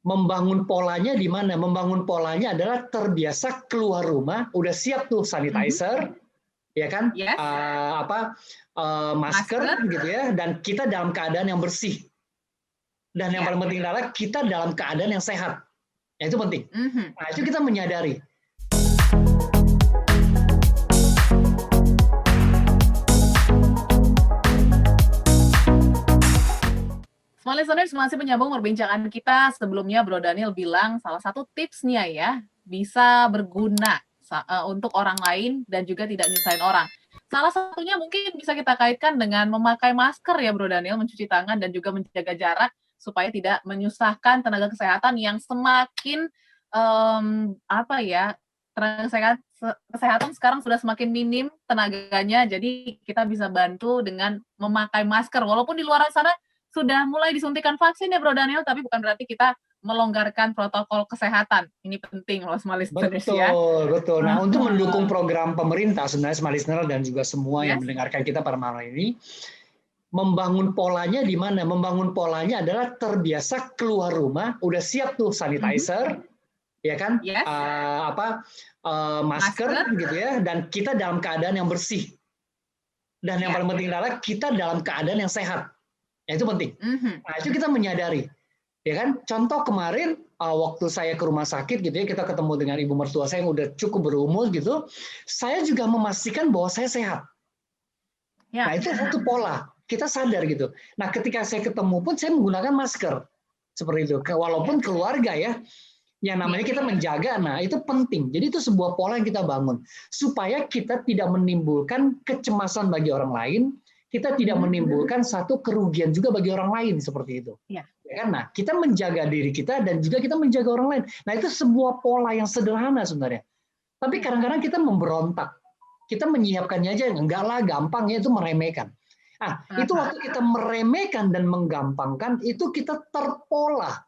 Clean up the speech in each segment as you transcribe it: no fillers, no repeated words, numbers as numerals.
membangun polanya di mana? Membangun polanya adalah terbiasa keluar rumah, udah siap tuh sanitizer, ya kan? Yes. Masker gitu ya, dan kita dalam keadaan yang bersih. Dan yang paling penting adalah kita dalam keadaan yang sehat. Ya, itu penting. Nah, itu kita menyadari. Small listeners, masih menyambung perbincangan kita. Sebelumnya Bro Daniel bilang salah satu tipsnya ya, bisa berguna untuk orang lain dan juga tidak nyusahin orang. Salah satunya mungkin bisa kita kaitkan dengan memakai masker ya Bro Daniel, mencuci tangan dan juga menjaga jarak supaya tidak menyusahkan tenaga kesehatan yang semakin tenaga kesehatan sekarang sudah semakin minim tenaganya, jadi kita bisa bantu dengan memakai masker. Walaupun di luar sana sudah mulai disuntikan vaksin ya Bro Daniel, tapi bukan berarti kita melonggarkan protokol kesehatan. Ini penting loh Small Listeners ya. Betul. Nah, untuk mendukung program pemerintah sebenarnya Small Listener dan juga semua yang mendengarkan kita pada malam ini, membangun polanya di mana? Membangun polanya adalah terbiasa keluar rumah, udah siap tuh sanitizer, ya kan? Masker gitu ya, dan kita dalam keadaan yang bersih. Dan yang paling penting adalah kita dalam keadaan yang sehat. Ya, itu penting. Nah, itu kita menyadari. Ya kan? Contoh kemarin waktu saya ke rumah sakit gitu ya, kita ketemu dengan ibu mertua saya yang udah cukup berumur gitu, saya juga memastikan bahwa saya sehat. Nah, itu satu pola. Kita sadar gitu. Nah, ketika saya ketemu pun saya menggunakan masker. Seperti itu. Walaupun keluarga ya, yang namanya kita menjaga, nah itu penting. Jadi itu sebuah pola yang kita bangun. Supaya kita tidak menimbulkan kecemasan bagi orang lain, kita tidak menimbulkan satu kerugian juga bagi orang lain seperti itu. Ya kan? Nah, kita menjaga diri kita dan juga kita menjaga orang lain. Nah, itu sebuah pola yang sederhana sebenarnya. Tapi kadang-kadang kita memberontak. Kita menyiapkannya aja, enggak lah, gampangnya itu meremehkan. Nah, itu waktu kita meremehkan dan menggampangkan, itu kita terpola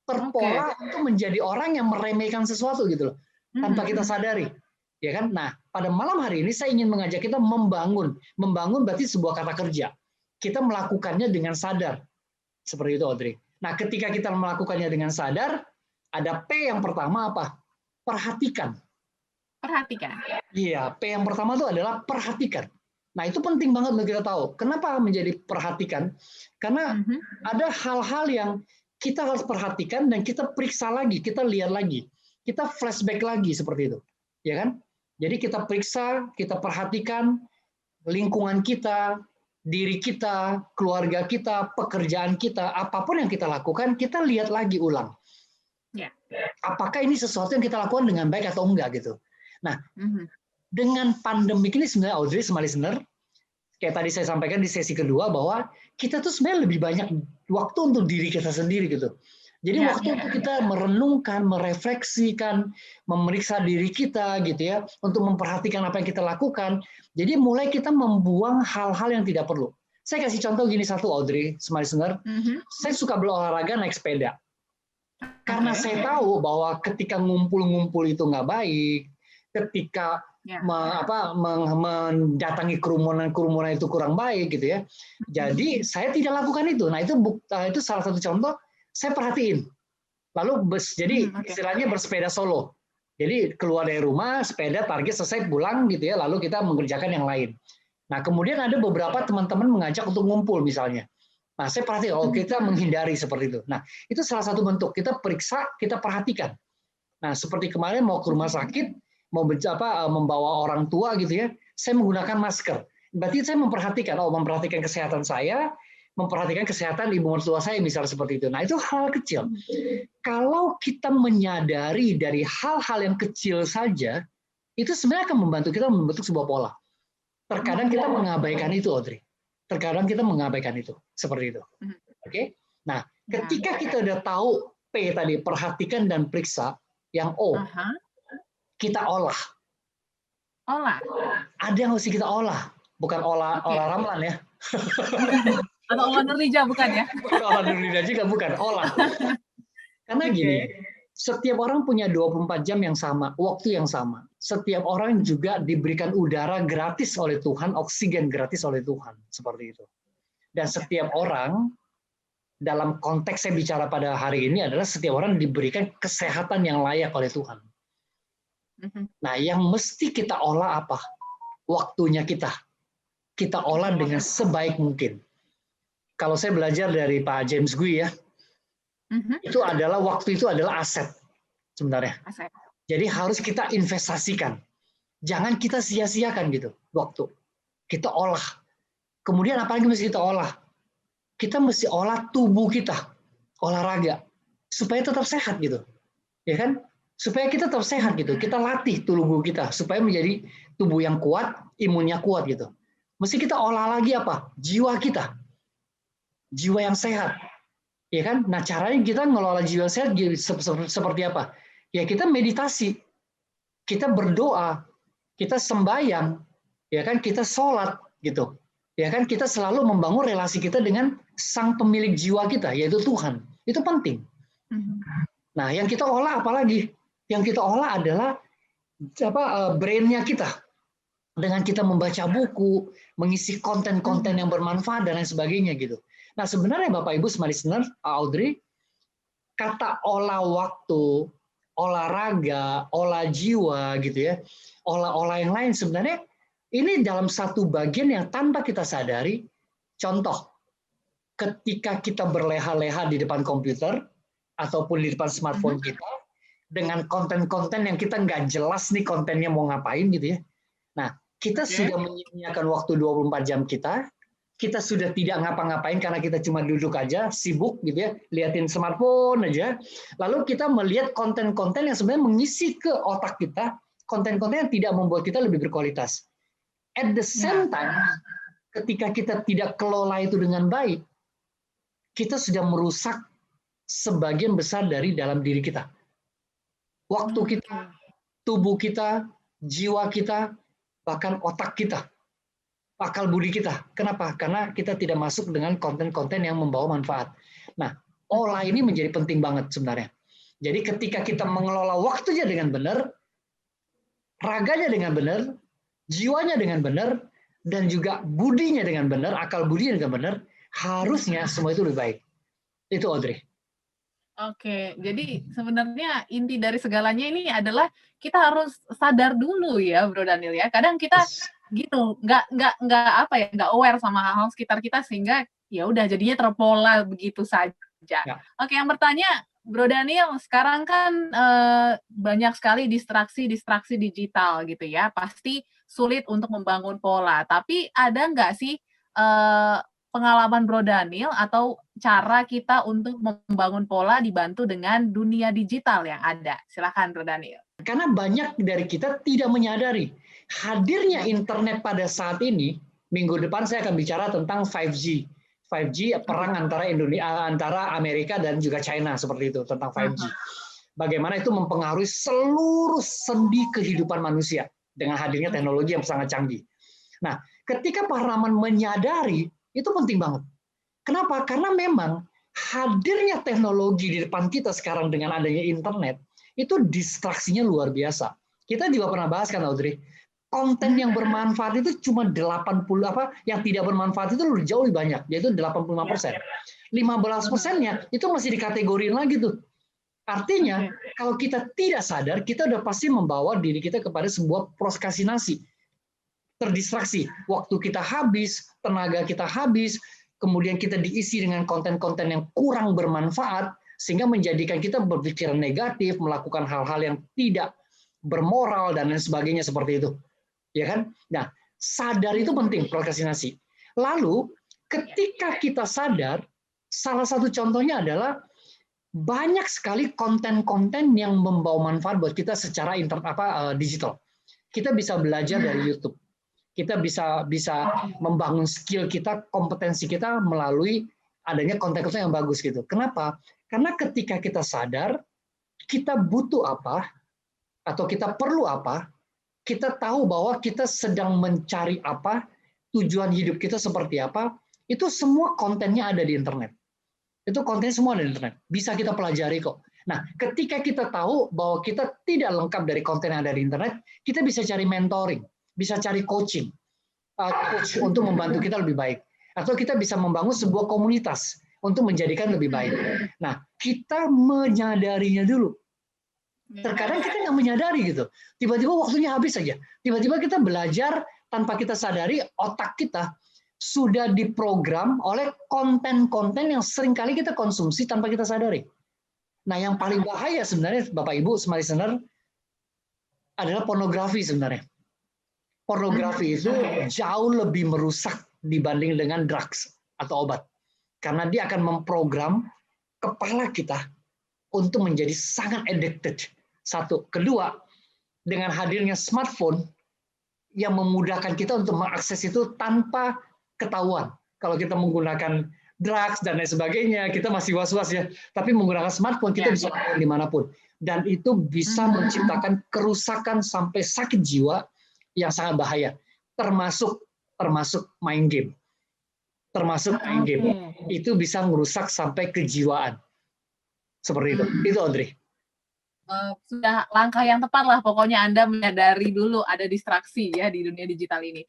untuk menjadi orang yang meremehkan sesuatu gitu loh, tanpa kita sadari. Ya kan? Nah, pada malam hari ini saya ingin mengajak kita membangun. Membangun berarti sebuah kata kerja. Kita melakukannya dengan sadar. Seperti itu, Audrey. Nah, ketika kita melakukannya dengan sadar, ada P yang pertama apa? Perhatikan. Perhatikan. Iya, P yang pertama itu adalah perhatikan. Nah, itu penting banget untuk kita tahu. Kenapa menjadi perhatikan? Karena ada hal-hal yang kita harus perhatikan dan kita periksa lagi, kita lihat lagi. Kita flashback lagi seperti itu. Ya kan? Jadi kita periksa, kita perhatikan lingkungan kita, diri kita, keluarga kita, pekerjaan kita, apapun yang kita lakukan, kita lihat lagi ulang. Apakah ini sesuatu yang kita lakukan dengan baik atau enggak gitu. Nah, dengan pandemik ini sebenarnya Audrey, Small Listener, kayak tadi saya sampaikan di sesi kedua bahwa kita tuh sebenarnya lebih banyak waktu untuk diri kita sendiri gitu. Jadi waktu untuk kita merenungkan, merefleksikan, memeriksa diri kita gitu ya, untuk memperhatikan apa yang kita lakukan. Jadi mulai kita membuang hal-hal yang tidak perlu. Saya kasih contoh gini satu, Audrey, Small Listener. Saya suka berolahraga naik sepeda. Karena saya tahu bahwa ketika ngumpul-ngumpul itu nggak baik, ketika mendatangi kerumunan itu kurang baik gitu ya. Jadi saya tidak lakukan itu. Nah, itu salah satu contoh saya perhatiin. Lalu jadi istilahnya bersepeda solo. Jadi keluar dari rumah, sepeda, target selesai, pulang gitu ya, lalu kita mengerjakan yang lain. Nah, kemudian ada beberapa teman-teman mengajak untuk ngumpul misalnya. Nah, saya perhatikan, kita menghindari seperti itu. Nah, itu salah satu bentuk kita periksa, kita perhatikan. Nah, seperti kemarin mau ke rumah sakit, mau membawa orang tua gitu ya, saya menggunakan masker. Berarti saya memperhatikan kesehatan saya, memperhatikan kesehatan ibu mertua saya misalnya seperti itu. Nah, itu hal kecil. Kalau kita menyadari dari hal-hal yang kecil saja, itu sebenarnya akan membantu kita membentuk sebuah pola. Terkadang kita mengabaikan itu, Audrey. Terkadang kita mengabaikan itu, seperti itu. Oke? Nah, ketika kita udah tahu P tadi, perhatikan dan periksa, yang O, kita olah. Ada yang harus kita olah, bukan olah ramalan ya. Atau olah nurija bukan ya? Olah nurija juga bukan, olah. Karena gini, setiap orang punya 24 jam yang sama, waktu yang sama. Setiap orang juga diberikan udara gratis oleh Tuhan, oksigen gratis oleh Tuhan, seperti itu. Dan setiap orang dalam konteks saya bicara pada hari ini adalah setiap orang diberikan kesehatan yang layak oleh Tuhan. Nah, yang mesti kita olah apa? Waktunya kita. Kita olah dengan sebaik mungkin. Kalau saya belajar dari Pak James Gui ya, itu adalah waktu itu adalah aset sebenarnya. Jadi harus kita investasikan. Jangan kita sia-siakan gitu waktu. Kita olah. Kemudian apa lagi mesti kita olah? Kita mesti olah tubuh kita, olahraga supaya tetap sehat gitu. Ya kan? Supaya kita tetap sehat gitu. Kita latih tubuh kita supaya menjadi tubuh yang kuat, imunnya kuat gitu. Mesti kita olah lagi apa? Jiwa kita. Jiwa yang sehat. Ya kan? Nah, caranya kita ngelola jiwa sehat seperti apa? Ya kita meditasi. Kita berdoa, kita sembahyang, ya kan? Kita sholat gitu. Ya kan? Kita selalu membangun relasi kita dengan sang pemilik jiwa kita, yaitu Tuhan. Itu penting. Nah, yang kita olah apa lagi? Yang kita olah adalah brain-nya kita. Dengan kita membaca buku, mengisi konten-konten yang bermanfaat dan lain sebagainya gitu. Nah, sebenarnya Bapak Ibu semua listener, Audrey, kata olah waktu, olahraga, olah jiwa gitu ya, olah-olah yang lain sebenarnya ini dalam satu bagian yang tanpa kita sadari. Contoh, ketika kita berleha-leha di depan komputer ataupun di depan smartphone kita dengan konten-konten yang kita nggak jelas nih kontennya mau ngapain gitu ya. Nah, kita sudah menyediakan waktu 24 jam kita sudah tidak ngapa-ngapain karena kita cuma duduk aja, sibuk gitu ya, liatin smartphone aja. Lalu kita melihat konten-konten yang sebenarnya mengisi ke otak kita, konten-konten yang tidak membuat kita lebih berkualitas. At the same time, ketika kita tidak kelola itu dengan baik, kita sudah merusak sebagian besar dari dalam diri kita. Waktu kita, tubuh kita, jiwa kita, bahkan otak kita, akal budi kita. Kenapa? Karena kita tidak masuk dengan konten-konten yang membawa manfaat. Nah, olah ini menjadi penting banget sebenarnya. Jadi ketika kita mengelola waktunya dengan benar, raganya dengan benar, jiwanya dengan benar, dan juga budinya dengan benar, akal budinya dengan benar, harusnya semua itu lebih baik. Itu Audrey. Oke, jadi sebenarnya inti dari segalanya ini adalah kita harus sadar dulu ya, Bro Daniel ya. Kadang kita gitu, nggak apa ya, nggak aware sama hal-hal sekitar kita sehingga ya udah jadinya terpola begitu saja. Ya. Oke, yang bertanya Bro Daniel, sekarang kan banyak sekali distraksi digital gitu ya. Pasti sulit untuk membangun pola. Tapi ada nggak sih pengalaman Bro Daniel atau cara kita untuk membangun pola dibantu dengan dunia digital yang ada? Silakan Bro Daniel. Karena banyak dari kita tidak menyadari hadirnya internet pada saat ini. Minggu depan saya akan bicara tentang 5G. 5G perang antara Amerika dan juga China seperti itu tentang 5G. Bagaimana itu mempengaruhi seluruh sendi kehidupan manusia dengan hadirnya teknologi yang sangat canggih. Nah, ketika pahlawan menyadari itu penting banget. Kenapa? Karena memang hadirnya teknologi di depan kita sekarang dengan adanya internet, itu distraksinya luar biasa. Kita juga pernah bahas kan Audrey, konten yang bermanfaat itu cuma 80 yang tidak bermanfaat itu jauh lebih banyak, yaitu 85%. 15%-nya itu masih dikategoriin lagi tuh. Artinya, kalau kita tidak sadar, kita udah pasti membawa diri kita kepada sebuah prokrastinasi. Terdistraksi, waktu kita habis, tenaga kita habis, kemudian kita diisi dengan konten-konten yang kurang bermanfaat, sehingga menjadikan kita berpikiran negatif, melakukan hal-hal yang tidak bermoral, dan lain sebagainya seperti itu. Ya kan? Nah, sadar itu penting, prokrastinasi. Lalu, ketika kita sadar, salah satu contohnya adalah banyak sekali konten-konten yang membawa manfaat buat kita secara digital. Kita bisa belajar dari YouTube. Kita bisa membangun skill kita, kompetensi kita melalui adanya konten-konten yang bagus gitu. Kenapa? Karena ketika kita sadar kita butuh apa atau kita perlu apa, kita tahu bahwa kita sedang mencari apa, tujuan hidup kita seperti apa, itu semua kontennya ada di internet. Itu kontennya semua ada di internet. Bisa kita pelajari kok. Nah, ketika kita tahu bahwa kita tidak lengkap dari konten yang ada di internet, kita bisa cari mentoring. Bisa cari coach untuk membantu kita lebih baik. Atau kita bisa membangun sebuah komunitas untuk menjadikan lebih baik. Nah, kita menyadarinya dulu. Terkadang kita nggak menyadari gitu. Tiba-tiba waktunya habis saja. Tiba-tiba kita belajar tanpa kita sadari, otak kita sudah diprogram oleh konten-konten yang seringkali kita konsumsi tanpa kita sadari. Nah, yang paling bahaya sebenarnya, Bapak Ibu, semua listener, adalah pornografi sebenarnya. Pornografi itu jauh lebih merusak dibanding dengan drugs atau obat. Karena dia akan memprogram kepala kita untuk menjadi sangat addicted. Satu. Kedua, dengan hadirnya smartphone yang memudahkan kita untuk mengakses itu tanpa ketahuan. Kalau kita menggunakan drugs dan lain sebagainya, kita masih was-was ya. Tapi menggunakan smartphone, kita bisa dimanapun. Dan itu bisa menciptakan kerusakan sampai sakit jiwa yang sangat bahaya. Termasuk main game. Itu bisa merusak sampai kejiwaan. Seperti itu. Itu Audrey. Sudah langkah yang tepat lah pokoknya Anda menyadari dulu ada distraksi ya di dunia digital ini.